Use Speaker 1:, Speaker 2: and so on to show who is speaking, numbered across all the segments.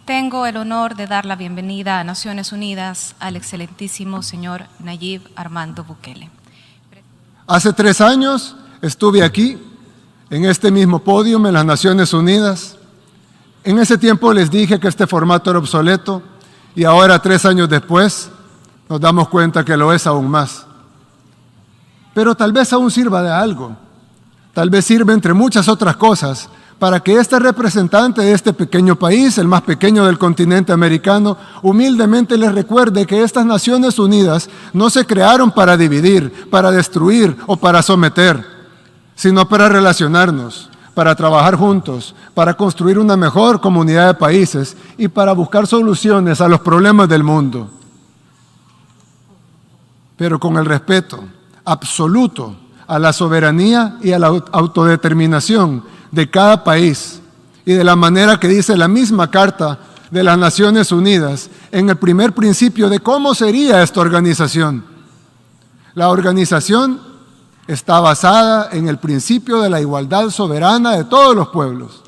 Speaker 1: Tengo el honor de dar la bienvenida a Naciones Unidas al excelentísimo señor Nayib Armando Bukele.
Speaker 2: Hace 3 años estuve aquí, en este mismo podio en las Naciones Unidas. En ese tiempo les dije que este formato era obsoleto y ahora, 3 años después, nos damos cuenta que lo es aún más. Pero tal vez aún sirva de algo. Tal vez sirve, entre muchas otras cosas, para que este representante de este pequeño país, el más pequeño del continente americano, humildemente les recuerde que estas Naciones Unidas no se crearon para dividir, para destruir o para someter, sino para relacionarnos, para trabajar juntos, para construir una mejor comunidad de países y para buscar soluciones a los problemas del mundo. Pero con el respeto absoluto a la soberanía y a la autodeterminación de cada país y de la manera que dice la misma Carta de las Naciones Unidas en el primer principio de cómo sería esta organización. La organización está basada en el principio de la igualdad soberana de todos los pueblos.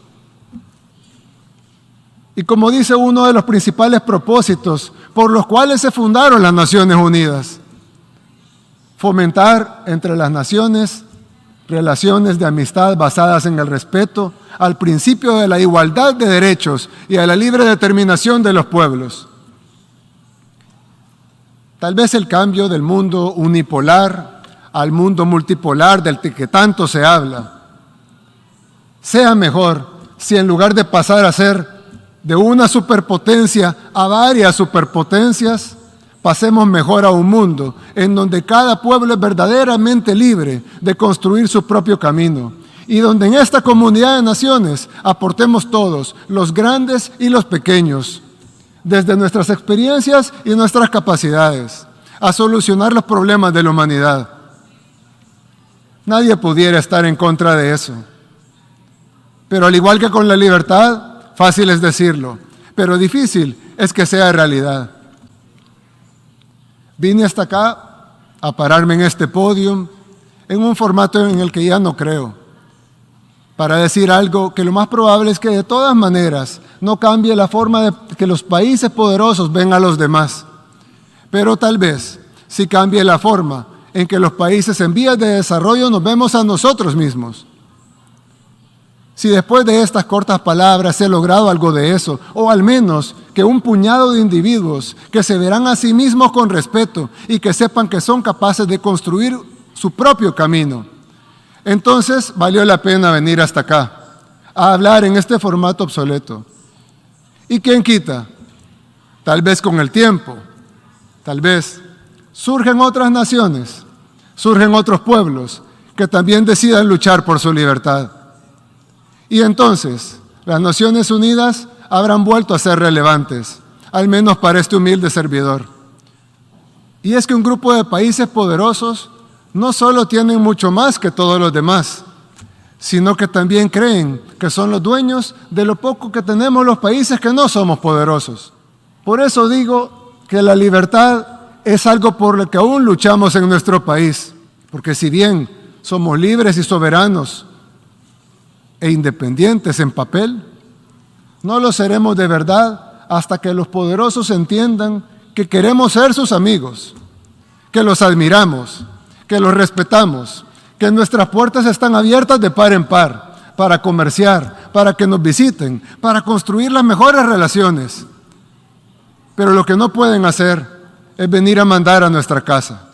Speaker 2: Y como dice uno de los principales propósitos por los cuales se fundaron las Naciones Unidas, fomentar entre las naciones relaciones de amistad basadas en el respeto al principio de la igualdad de derechos y a la libre determinación de los pueblos. Tal vez el cambio del mundo unipolar al mundo multipolar del que tanto se habla sea mejor si en lugar de pasar a ser de una superpotencia a varias superpotencias, pasemos mejor a un mundo en donde cada pueblo es verdaderamente libre de construir su propio camino y donde en esta comunidad de naciones aportemos todos, los grandes y los pequeños, desde nuestras experiencias y nuestras capacidades, a solucionar los problemas de la humanidad. Nadie pudiera estar en contra de eso. Pero al igual que con la libertad, fácil es decirlo, pero difícil es que sea realidad. Vine hasta acá a pararme en este podio, en un formato en el que ya no creo, para decir algo que lo más probable es que de todas maneras no cambie la forma de que los países poderosos ven a los demás, pero tal vez sí cambie la forma en que los países en vías de desarrollo nos vemos a nosotros mismos. Si después de estas cortas palabras se ha logrado algo de eso, o al menos que un puñado de individuos que se verán a sí mismos con respeto y que sepan que son capaces de construir su propio camino, entonces valió la pena venir hasta acá, a hablar en este formato obsoleto. ¿Y quién quita? Tal vez con el tiempo, tal vez surgen otras naciones, surgen otros pueblos que también decidan luchar por su libertad. Y entonces, las Naciones Unidas habrán vuelto a ser relevantes, al menos para este humilde servidor. Y es que un grupo de países poderosos no solo tienen mucho más que todos los demás, sino que también creen que son los dueños de lo poco que tenemos los países que no somos poderosos. Por eso digo que la libertad es algo por lo que aún luchamos en nuestro país, porque si bien somos libres y soberanos, e independientes en papel, no lo seremos de verdad hasta que los poderosos entiendan que queremos ser sus amigos, que los admiramos, que los respetamos, que nuestras puertas están abiertas de par en par para comerciar, para que nos visiten, para construir las mejores relaciones. Pero lo que no pueden hacer es venir a mandar a nuestra casa.